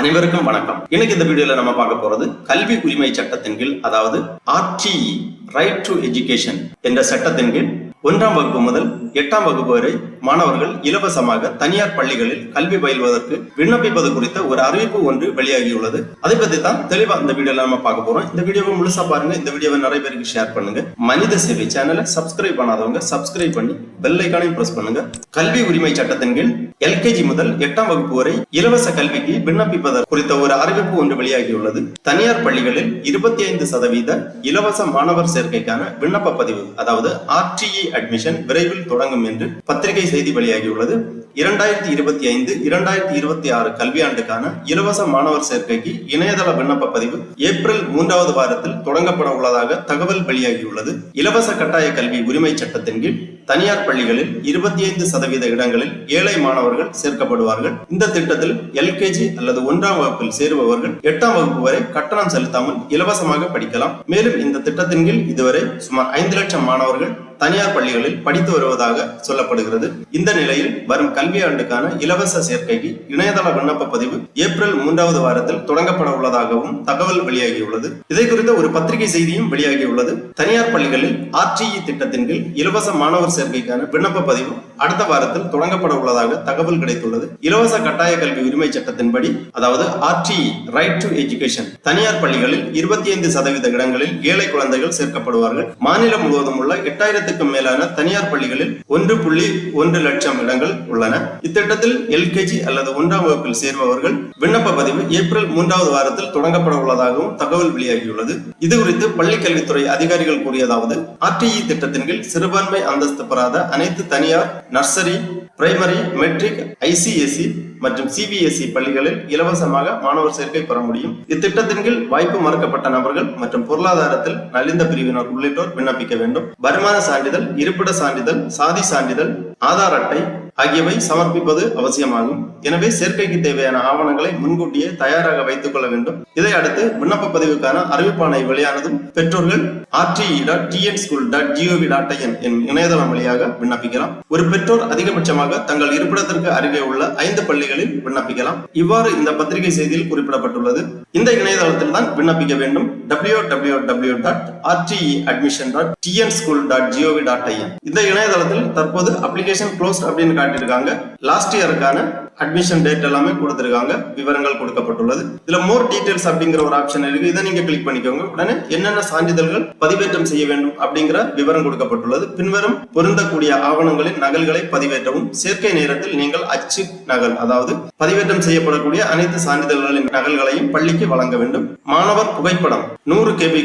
அனைவருக்கும் வணக்கம். இன்னைக்கு இந்த வீடியோல நம்ம பார்க்க போறது கல்வி உரிமை சட்டத்தின் கீழ், அதாவது RTE ரைட் டு எஜுகேஷன் என்ற சட்டத்தின் கீழ் 1ஆம் வகுப்பு முதல் 8ஆம் வகுப்பு வரை மாணவர்கள் இலவசமாக தனியார் பள்ளிகளில் கல்வி பயில்வதற்கு விண்ணப்பிப்பது குறித்த ஒரு அறிவிப்பு ஒன்று வெளியாகியுள்ளது. அதை பத்தி தான் தெளிவா இந்த வீடியோல நம்ம பார்க்க போறோம். இந்த வீடியோவை முழுசா பாருங்க. இந்த வீடியோவை நிறைய பேருக்கு ஷேர் பண்ணுங்க. மனித சேவை சேனலை சப்ஸ்கிரைப் பண்ணாதவங்க சப்ஸ்கிரைப் பண்ணி பெல் ஐகானையும் பிரஸ் பண்ணுங்க. கல்வி உரிமை சட்டத்தின் கீழ் LKG முதல் 8ஆம் வகுப்பு வரை இலவச கல்விக்கு விண்ணப்பிப்பதற்கு குறித்த ஒரு அறிவிப்பு ஒன்று வெளியாகியுள்ளது. தனியார் பள்ளிகளில் 25% இலவச மாணவர் சேர்க்கைக்கான விண்ணப்ப பதிவு, அதாவது RTE அட்மிஷன் விரைவில் தொடங்கும் என்று பத்திரிகை செய்தி வெளியாகியுள்ளது. 2025-2026 கல்வியாண்டுக்கான இலவச மாணவர் சேர்க்கைக்கு இணையதள விண்ணப்ப பதிவு ஏப்ரல் 3வது வாரத்தில் தொடங்கப்பட உள்ளதாக தகவல் வெளியாகியுள்ளது. இலவச கட்டாய கல்வி உரிமை சட்டத்தின் கீழ் தனியார் பள்ளிகளில் 25% இடங்களில் ஏழை மாணவர்கள் சேர்க்கப்படுவார்கள். இந்த திட்டத்தில் LKG அல்லது 1ஆம் வகுப்பில் சேருபவர்கள் 8ஆம் வகுப்பு வரை கட்டணம் செலுத்தாமல் இலவசமாக படிக்கலாம். மேலும் இந்த திட்டத்தின் கீழ் இதுவரை சுமார் 5 லட்சம் மாணவர்கள் தனியார் பள்ளிகளில் படித்து வருவதாக சொல்லப்படுகிறது. இந்த நிலையில் வரும் கல்வியாண்டுக்கான இலவச சேர்க்கைக்கு இணையதள விண்ணப்ப பதிவு ஏப்ரல் 3வது வாரத்தில் தொடங்கப்பட உள்ளதாகவும் தகவல் வெளியாகியுள்ளது. இதை குறித்த ஒரு பத்திரிகை செய்தியும் வெளியாகியுள்ளது. தனியார் பள்ளிகளில் RTE திட்டத்தின் கீழ் இலவச மாணவர் சேர்க்கைக்கான விண்ணப்ப பதிவு அடுத்த வாரத்தில் தொடங்கப்பட உள்ளதாக தகவல் கிடைத்துள்ளது. இலவச கட்டாய கல்வி உரிமை சட்டத்தின்படி, அதாவது RTE ரைட் டு எஜுகேஷன், தனியார் பள்ளிகளில் 25% இடங்களில் ஏழை குழந்தைகள் சேர்க்கப்படுவார்கள். மாநிலம் முழுவதும் உள்ள 8000 மேலான தனியார் பள்ளிகளில் 1.1 லட்சம் இடங்கள் உள்ளன. இத்திட்டத்தில் LKG அல்லது 1ஆம் வகுப்பில் சேர்பவர்கள் விண்ணப்ப பதிவு ஏப்ரல் 3வது வாரத்தில் தொடங்கப்பட உள்ளதாகவும் தகவல் வெளியாகியுள்ளது. இது குறித்து பள்ளிக்கல்வித்துறை அதிகாரிகள் கூறியதாவது, RTE திட்டத்தின் கீழ் சிறுபான்மை அந்தஸ்து பெறாத அனைத்து தனியார் நர்சரி, பிரைமரி, மெட்ரிக், ICSE மற்றும் CBSE பள்ளிகளில் இலவசமாக மாணவர் சேர்க்கை பெற முடியும். இத்திட்டத்தின் கீழ் வாய்ப்பு மறுக்கப்பட்ட நபர்கள் மற்றும் பொருளாதாரத்தில் நலிந்த பிரிவினர் உள்ளிட்டோர் விண்ணப்பிக்க வேண்டும். வருமான சான்றிதழ், இருப்பிட சான்றிதழ், சாதி சான்றிதழ், ஆதார் அட்டை ஆகியவை சமர்ப்பிப்பது அவசியமாகும். எனவே சேர்க்கைக்கு தேவையான ஆவணங்களை முன்கூட்டியே தயாராக வைத்துக் கொள்ள வேண்டும். இதை அடுத்து விண்ணப்ப பதிவுக்கான அறிவிப்பாணை வெளியானதும் பெற்றோர்கள் RTE.tnschool.gov.in எனும் இணையதளம் வழியாக விண்ணப்பிக்கலாம். ஒரு பெற்றோர் அதிகபட்சமாக தங்கள் இருப்பிடத்திற்கு அருகே உள்ள 5 பள்ளிகளில் விண்ணப்பிக்கலாம். இவ்வாறு இந்த பத்திரிகை செய்தியில் குறிப்பிடப்பட்டுள்ளது. இந்த இணையதளத்தில் தான் விண்ணப்பிக்க வேண்டும். www.rteadmission.tnschool.gov.in இந்த இணையதளத்தில் தற்போது அப்ளிகேஷன் க்ளோஸ்ட் அப்படின்னு காட்டியிருக்காங்க. லாஸ்ட் இயருக்கான அட்மிஷன் டேட் எல்லாமே கொடுத்திருக்காங்க. விவரங்கள் கொடுக்கப்பட்டுள்ளது. இதுல மோர் டீடைல்ஸ் அப்படிங்கிற ஒரு ஆப்ஷன் இருக்கு. இதை நீங்க கிளிக் பண்ணிக்கோங்க. உடனே என்னென்ன சான்றிதழ்கள் பதிவேற்றம் செய்ய வேண்டும் அப்படிங்கிற விவரம் கொடுக்கப்பட்டுள்ளது. பின்வரும் பொருந்தக்கூடிய ஆவணங்களின் நகல்களை பதிவேற்றவும். சேர்க்கை நேரத்தில் நீங்கள் அச்சு நகல், அதாவது பதிவேற்றம் செய்யப்படக்கூடிய அனைத்து சான்றிதழ்களின் நகல்களையும் பள்ளிக்கு வழங்க வேண்டும். மாணவர் புகைப்படம் 100 KB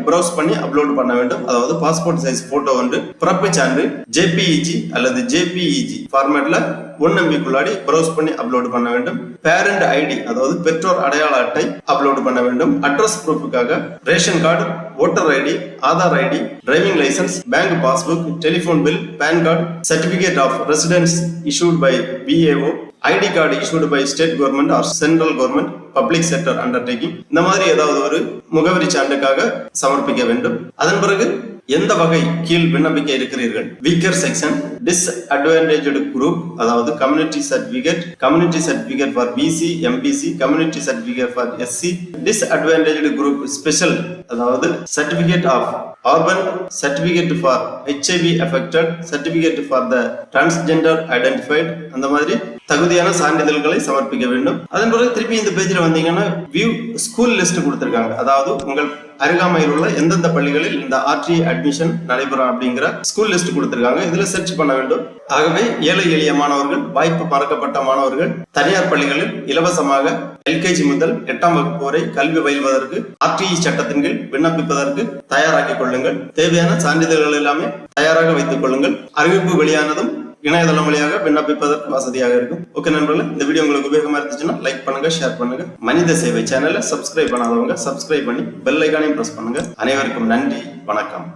பிரவுஸ் பண்ணி அப்லோட் பண்ண வேண்டும். அதாவது பாஸ்போர்ட் சைஸ் போட்டோ ஒன்று, பிறப்பு சான்று JPEG அல்லது JPEG ஃபார்மேட்ல 1 MB பிரவுஸ் பண்ணி அப்லோட் பண்ண வேண்டும். பேரண்ட் ஐடி, அதாவது பெற்றோர் அடையாள அட்டை அப்லோட் பண்ண வேண்டும். அட்ரஸ் ப்ரூஃபுக்காக ration card, voter ID, Aadhaar ID, driving licence, bank passbook, telephone bill, PAN card, certificate of residence issued by BAO, ID card issued by state government or central government public sector undertaking, இந்த மாதிரி ஏதாவது ஒரு முகவரி சான்றுக்காக சமர்ப்பிக்க வேண்டும். அதன் பிறகு எந்த வகை கீழ் விண்ணப்பிக்க இருக்கிறீர்கள்? வீக்கர் செக்ஷன், டிஸ்அட்வான்டேஜ்டு குரூப், அதாவது community certificate for BC, MBC, community certificate for SC, disadvantaged group special, அதாவது certificate of Urban, certificate for HIV affected, certificate for the transgender identified, அந்த மாதிரி தகுதியான சான்றிதழ்களை சமர்ப்பிக்க வேண்டும். அதன் பிறகு திருப்பி இந்த பேஜ்ல வந்தீங்கன்னா வியூ ஸ்கூல் லிஸ்ட் கொடுத்திருக்காங்க. அதாவது உங்கள் அருகாமையில் உள்ள எந்தெந்த பள்ளிகளில் இந்த RTE அட்மிஷன் நடைபெறும் அப்படிங்கிற ஸ்கூல் லிஸ்ட் கொடுத்திருக்காங்க. இதுல சர்ச் பண்ண வேண்டும். ஆகவே ஏழை எளிய மாணவர்கள், வாய்ப்பு மறக்கப்பட்ட மாணவர்கள் தனியார் பள்ளிகளில் இலவசமாக LKG முதல் 8ஆம் வகுப்பு வரை கல்வி பயில்வதற்கு RTE சட்டத்தின் கீழ் விண்ணப்பிப்பதற்கு தயாராக்கிக் கொள்ளுங்கள். தேவையான சான்றிதழ்கள் எல்லாமே தயாராக வைத்துக் கொள்ளுங்கள். அறிவிப்பு வெளியானதும் இணையதளம் வழியாக விண்ணப்பிப்பதற்கு வசதியாக இருக்கும். ஓகே நண்பர்களே, இந்த வீடியோ உங்களுக்கு உபயோகமா இருந்துச்சுன்னா லைக் பண்ணுங்க, ஷேர் பண்ணுங்க. மனித சேவை சேனலை சப்ஸ்கிரைப் பண்ணாதவங்க சப்ஸ்கிரைப் பண்ணி பெல் ஐகானையும் பிரஸ் பண்ணுங்க. அனைவருக்கும் நன்றி, வணக்கம்.